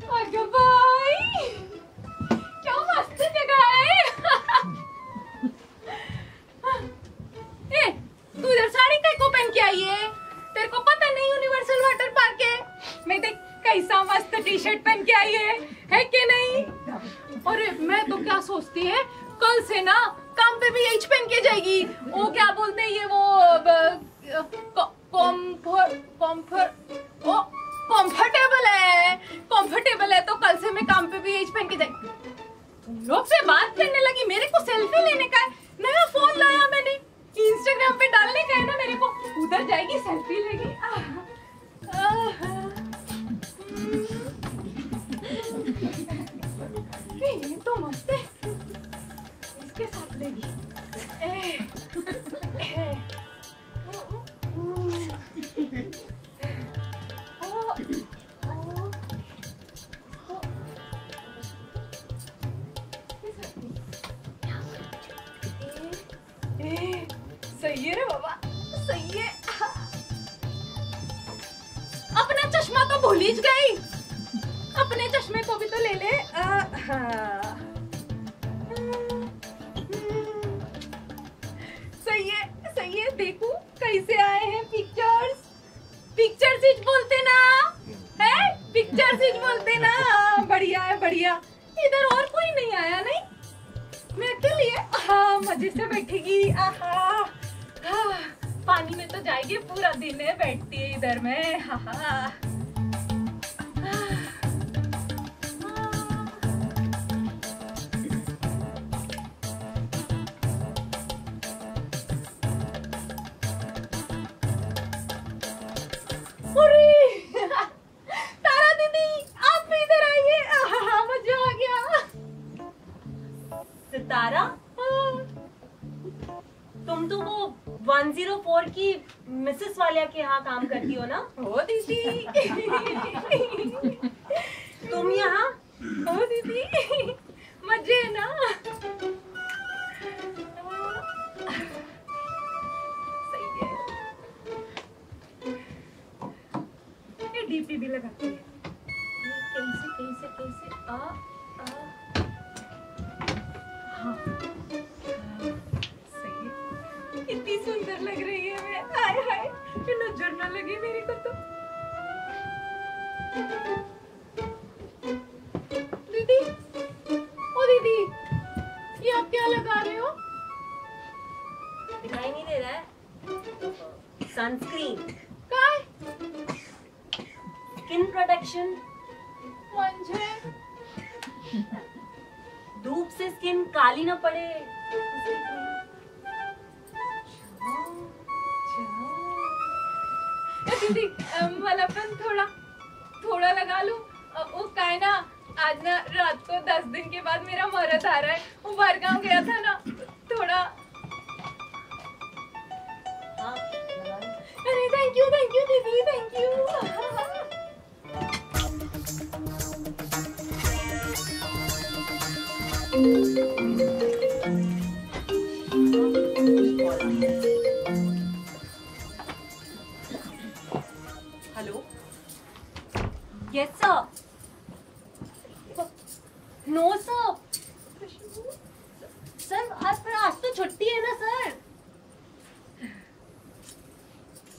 अरे भाई क्या मस्त जगह है। ए, तू इधर साड़ी को पहन के आई है? तेरे को पता नहीं यूनिवर्सल वाटर पार्क है? मैं देख कैसा मस्त टी शर्ट पहन के आई है कि नहीं? अरे मैं तो क्या सोचती है, कल से ना काम पे भी यही पहन के जाएगी। वो क्या बोलते हैं ये वो कंफर्टेबल है तो कल से मैं काम पे भी यही पहन के जाएगी। तुम लोग से बात करने लगी, मेरे को सेल्फी लेने का है, नया फोन लाया मैंने, इंस्टाग्राम पे डालने का है ना मेरे को, उधर जाएगी सेल्फी लेगी। ये तो मस्त है, इसके साथ लेगी। सही है रे बाबा, सही है। अपना चश्मा तो भूल ही गई, अपने चश्मे को भी तो ले ले। सही है, सही है। देखो कैसे आए हैं पिक्चर्स, पिक्चर्स ही बोलते ना है, पिक्चर्स ही बोलते ना। बढ़िया है, बढ़िया। इधर और कोई नहीं आया? नहीं, मैं अकेली है। हाँ, मजे से बैठेगी। पानी में तो जाएगी, पूरा दिन है बैठती है इधर में। हाँ। तारा दीदी आप भी इधर आइए। मजा आ गया। सितारा, तुम तो वो 104 की मिसेस वालिया के यहाँ काम करती हो ना? ओ दीदी। तुम यहाँ? ओ दीदी, मजे है ना? सही है। ये डीपी भी लगाती है। कैसे कैसे कैसे हाँ, सही है। कितनी सुंदर लग रही है मैं। हाय हाय, नजर ना लगी मेरे को तो। दीदी, ओ दीदी, ये आप क्या लगा रहे हो? दिखाई नहीं दे रहा है? सनस्क्रीन। काय? Skin protection. मुझे धूप से स्किन काली ना पड़े। दीदी मला पण थोड़ा लगा लूं। वो काय ना, आज ना रात को 10 दिन के बाद मेरा मरद आ रहा है। वो बरगांव गया था ना, थोड़ा। हाँ, अरे थैंक यू दीदी, thank you. Hello, yes sir. No sir, आज तो छुट्टी है ना sir.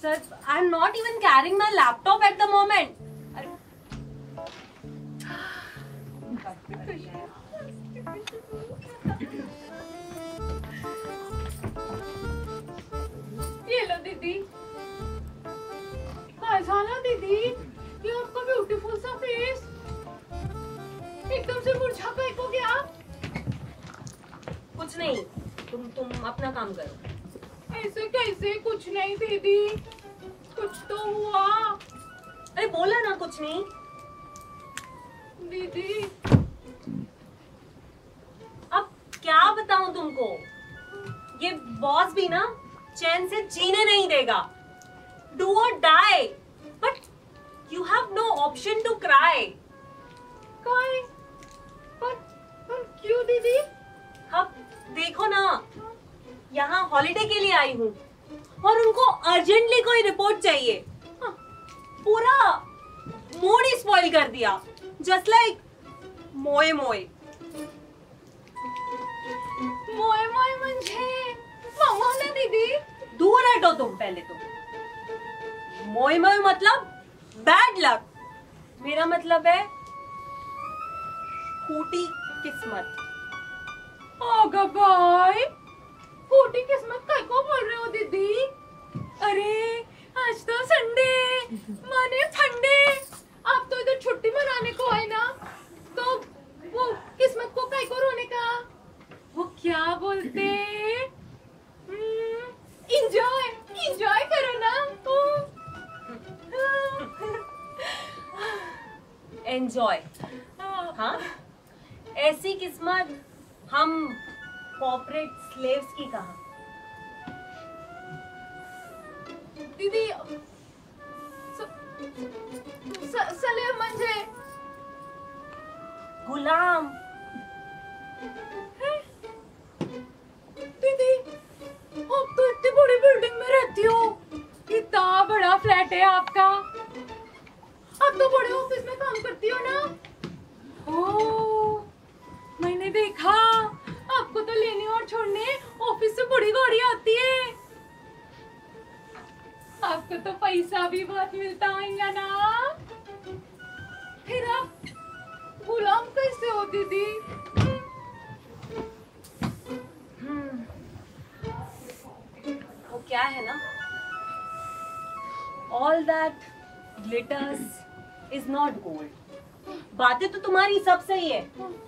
Sir, I am not even carrying my laptop at the moment. ये लो दीदी। काय झालं दीदी? ये आपका ब्यूटीफुल सा फेस एकदम से मुरझा गया हो गया। कुछ नहीं, तुम अपना काम करो। ऐसे कैसे? कुछ नहीं दीदी, कुछ तो हुआ। अरे बोला ना कुछ नहीं। दीदी अब क्या बताऊं तुमको, ये बॉस भी ना चैन से जीने नहीं देगा। Do or die, but you have no option to cry. काय? पर क्यों दीदी? अब देखो ना, यहाँ हॉलिडे के लिए आई हूँ और उनको अर्जेंटली कोई रिपोर्ट चाहिए। पूरा मूड ही स्पॉइल कर दिया। जस्ट लाइक मोए मोए. मोय मोय म्हणजे मामा ना दीदी. दूर हटो तुम पहले तो. मोए मोए मतलब बैड लक. मेरा मतलब है फूटी किस्मत. ओगा भाई, फूटी किस्मत काय को बोल रहे हो दीदी? अरे आज तो संडे माने फंडे. आप तो इधर छुट्टी मनाने को आए ना, तो वो किस्मत को काय को रोने का? वो क्या बोलते? इंजॉय इंजॉय करो ना. एंजॉय. हाँ, ऐसी किस्मत हम कॉर्पोरेट स्लेव्स की कहाँ. दीदी सले म्हणजे गुलाम. दीदी आप तो इतनी बड़ी बिल्डिंग में रहती हो, इतना बड़ा फ्लैट है आपका. आप तो बड़े ऑफिस में काम करती हो ना. ओ, मैंने देखा आपको तो लेने और छोड़ने ऑफिस से बड़ी गाड़ी आती है. आपको तो पैसा भी बहुत मिलता होगा ना. फिर आप गुलाम कैसे हो दीदी? वो क्या है ना, all that glitters is not gold. बातें तो तुम्हारी सब सही है,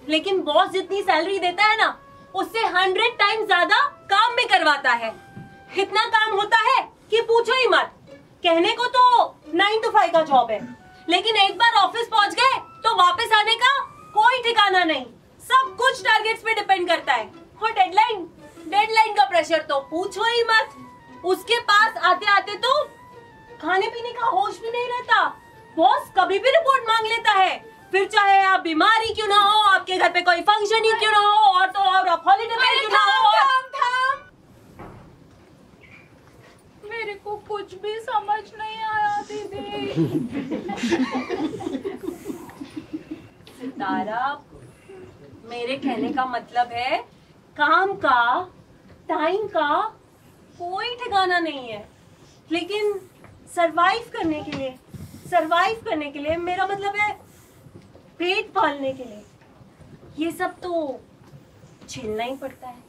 लेकिन बॉस जितनी सैलरी देता है ना, उससे 100 टाइम्स ज्यादा काम में करवाता है. इतना काम होता है कि पूछो ही मत. कहने को तो 9 to 5 का जॉब है, लेकिन एक बार ऑफिस पहुंच गए तो वापस आने का कोई ठिकाना नहीं. सब कुछ टारगेट्स पे डिपेंड करता है. और डेडलाइन का प्रेशर तो पूछो ही मत. उसके पास आते आते तो खाने पीने का होश भी नहीं रहता. बॉस कभी भी रिपोर्ट मांग लेता है, फिर चाहे आप बीमारी क्यों ना हो, आपके घर पे कोई फंक्शन ही क्यों ना हो, और तो और आप हॉलीडे पे क्यों ना हो. मेरे को कुछ भी समझ नहीं आया दीदी. सितारा, मेरे कहने का मतलब है काम का, टाइम का कोई ठिकाना नहीं है, लेकिन सरवाइव करने के लिए मेरा मतलब है पेट पालने के लिए ये सब तो झेलना ही पड़ता है.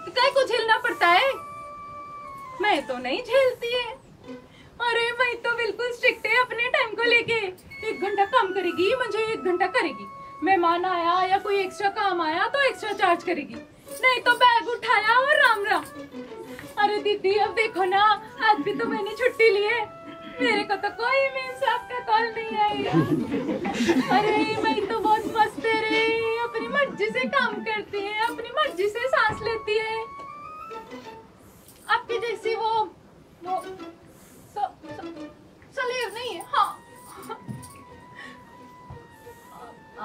काय को झेलना पड़ता है? मैं तो नहीं झेलती है. अरे मैं तो बिल्कुल स्ट्रिक्ट है अपने टाइम को लेके. 1 घंटा काम करेगी म्हणजे 1 घंटा करेगी. मेहमान आया या कोई एक्स्ट्रा काम आया तो एक्स्ट्रा चार्ज करेगी, नहीं तो बैग उठाया और राम राम. अरे दीदी अब देखो ना, आज भी तो मैंने छुट्टी ली है. मेरे को तो कोई मेम साहब का कॉल नहीं आया. अरे मैं तो बहुत मस्त है रे. अपनी मर्जी से काम करती है, अपनी मर्जी से सांस लेती है. आपकी जैसी वो सलेव नहीं है. हाँ.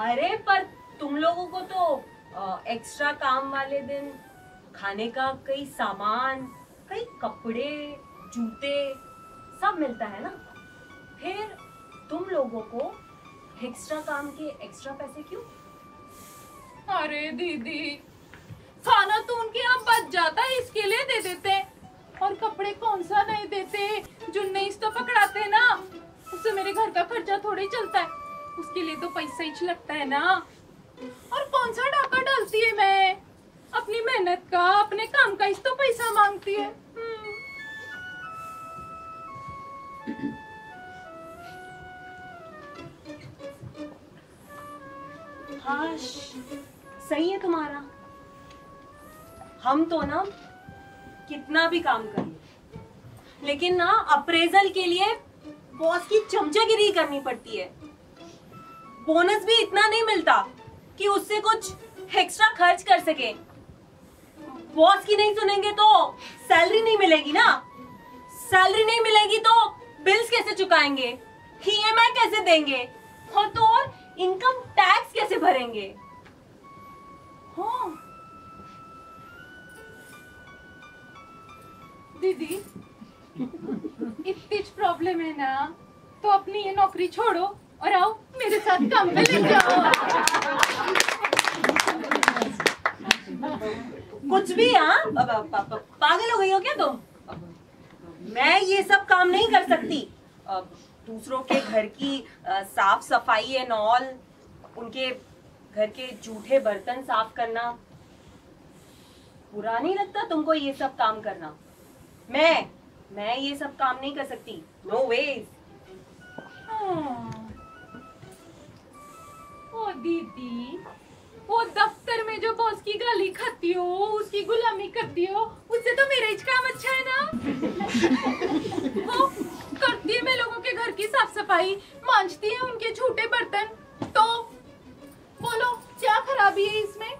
अरे पर तुम लोगों को तो एक्स्ट्रा काम वाले दिन खाने का कई सामान, कई कपड़े, जूते सब मिलता है ना. फिर तुम लोगों को एक्स्ट्रा काम के एक्स्ट्रा पैसे क्यों? अरे दीदी खाना तो उनके यहाँ बच जाता है, इसके लिए दे देते. और कपड़े कौन सा नहीं देते, जो नहीं तो पकड़ाते ना, उससे मेरे घर का खर्चा थोड़ी चलता है. उसके लिए तो पैसा ही लगता है ना. और कौन सा डाका डालती है मैं, अपनी मेहनत का, अपने काम का इस तो पैसा मांगती है. हाँ सही है तुम्हारा. हम तो ना कितना भी काम कर ले, लेकिन ना अप्रेजल के लिए बॉस की चमचागिरी करनी पड़ती है. बोनस भी इतना नहीं मिलता कि उससे कुछ एक्स्ट्रा खर्च कर सके. बॉस की नहीं सुनेंगे तो सैलरी नहीं मिलेगी ना. सैलरी नहीं मिलेगी तो बिल्स कैसे चुकाएंगे, ईएमआई कैसे देंगे, और तो और इनकम टैक्स कैसे भरेंगे. हाँ दीदी इतनी प्रॉब्लम है ना, तो अपनी ये नौकरी छोड़ो और आओ मेरे साथ काम पे लग जाओ। कुछ भी, हाँ पागल हो गई हो क्या तुम? मैं ये सब काम नहीं कर सकती। दूसरों के घर की साफ सफाई एंड ऑल, उनके घर के जूठे बर्तन साफ करना, बुरा नहीं लगता तुमको ये सब काम करना? मैं ये सब काम नहीं कर सकती, नो वेज। ओ दीदी, वो दफ्तर में जो बॉस की गाली खाती हो, उसकी गुलामी करती हो, उससे तो मेरा ही काम अच्छा है ना। वो करती है मैं लोगों के घर की साफ सफाई, मांजती है उनके झूठे बर्तन, तो बोलो क्या खराबी है इसमें?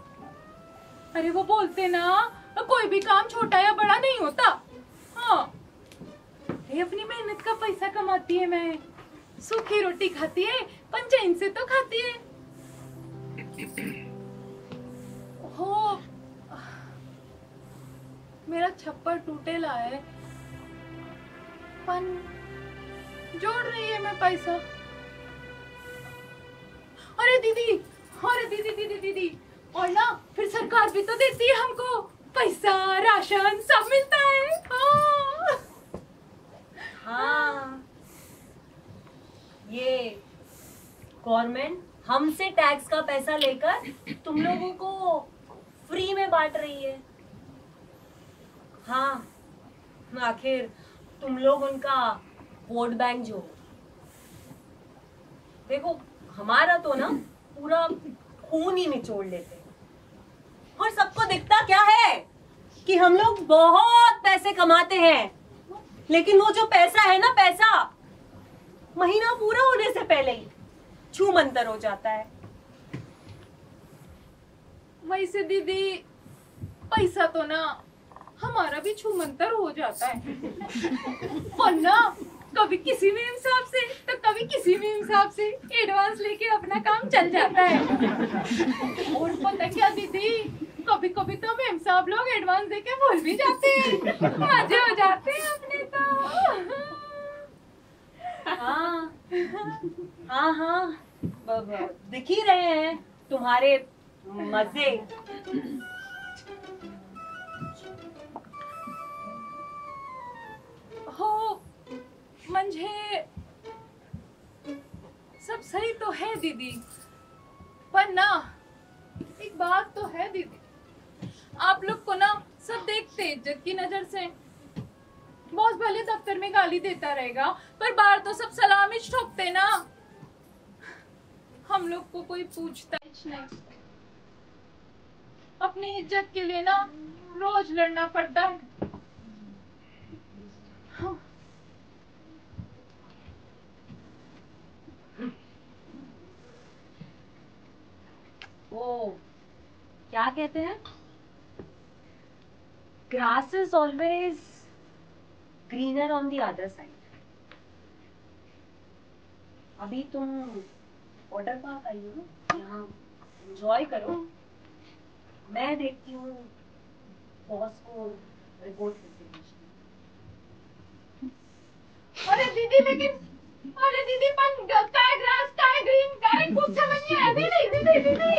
अरे वो बोलते ना, कोई भी काम छोटा या बड़ा नहीं होता। हाँ, ये अपनी मेहनत का पैसा कमाती है, मैं सूखी रोटी खाती है, पर चैन से तो खाती है। हो, मेरा छप्पर टूटेला है, पन जोड़ रही है मैं पैसा। अरे दीदी, अरे दीदी दीदी दीदी, और ना फिर सरकार भी तो देती है हमको पैसा, राशन सब मिलता है। हाँ, हाँ, ये गवर्नमेंट हमसे टैक्स का पैसा लेकर तुम लोगों को फ्री में बांट रही है। हाँ, आखिर तुम लोग उनका वोट बैंक जो, देखो हमारा तो ना पूरा खून ही निचोड़ लेते हैं, और सबको दिखता क्या है कि हम लोग बहुत पैसे कमाते हैं, लेकिन वो जो पैसा है ना, पैसा महीना पूरा होने से पहले ही छू मंतर हो जाता है। वैसे दीदी पैसा तो ना हमारा भी छू मंतर हो जाता है, पर ना कभी किसी भी हिसाब से तो कभी किसी भी हिसाब से एडवांस लेके अपना काम चल जाता है। और पता क्या दीदी, कभी कभी तो हम साहब लोग एडवांस देके भूल भी जाते हैं, मजे हो जाते हैं अपने तो। हाँ हाँ हाँ, दिख ही रहे हैं तुम्हारे मजे। हो, मुझे सब सही तो है दीदी, पर ना एक बात तो है दीदी, आप लोग को ना सब देखते इज्जत की नजर से। बॉस भले दफ्तर में गाली देता रहेगा, पर बाहर तो सब सलामी ठोकते ना, हम लोग को कोई पूछता ही नहीं। अपनी इज्जत के लिए ना रोज लड़ना पड़ता है। हाँ। वो क्या कहते हैं, grass is always greener on the other side. अभी तुम वाटर पार्क आई हो, यहाँ एंजॉय करो, मैं देखती हूँ बॉस को रिपोर्ट करके भेजती हूँ। अरे दीदी, लेकिन अरे दीदी, पर काय ग्रास काय ग्रीन काय कुछ समझ नहीं आती। नहीं दीदी दीदी